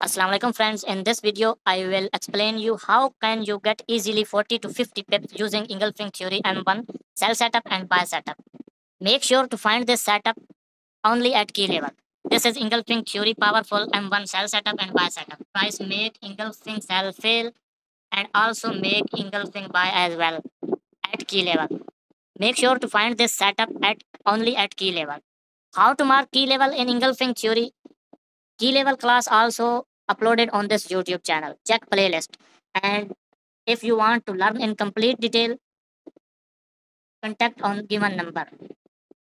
Assalamu alaikum friends. In this video, I will explain you how can you get easily 40 to 50 pips using engulfing theory M1 cell setup and buy setup. Make sure to find this setup only at key level. This is engulfing theory powerful M1 cell setup and buy setup. Price make engulfing cell fail and also make engulfing buy as well at key level. Make sure to find this setup at only at key level. How to mark key level in engulfing theory? Key level class also uploaded on this YouTube channel. Check playlist. And if you want to learn in complete detail, contact on given number.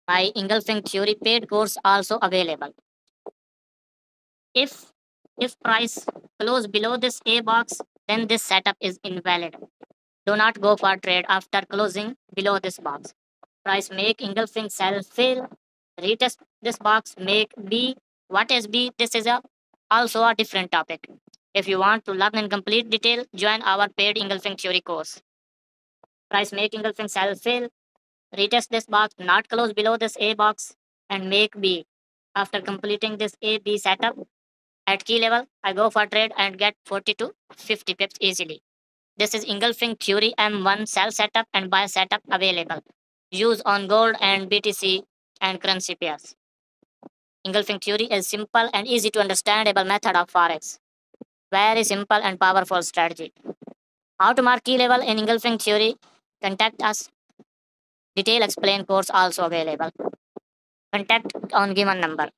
My engulfing theory paid course also available. If if price close below this A box, then this setup is invalid. Do not go for trade after closing below this box. Price make engulfing sell fail. Retest this box make B. What is B? This is also a different topic. If you want to learn in complete detail, join our paid engulfing theory course. Price make engulfing sell fail. Retest this box, not close below this A box, and make B. After completing this A B setup at key level, I go for trade and get 40 to 50 pips easily. This is engulfing theory M1 sell setup and buy setup available. Use on gold and BTC and currency pairs. Engulfing theory is simple and easy to understandable method of forex. Very simple and powerful strategy. How to mark key level in engulfing theory? Contact us. Detail explain course also available. Contact on given number.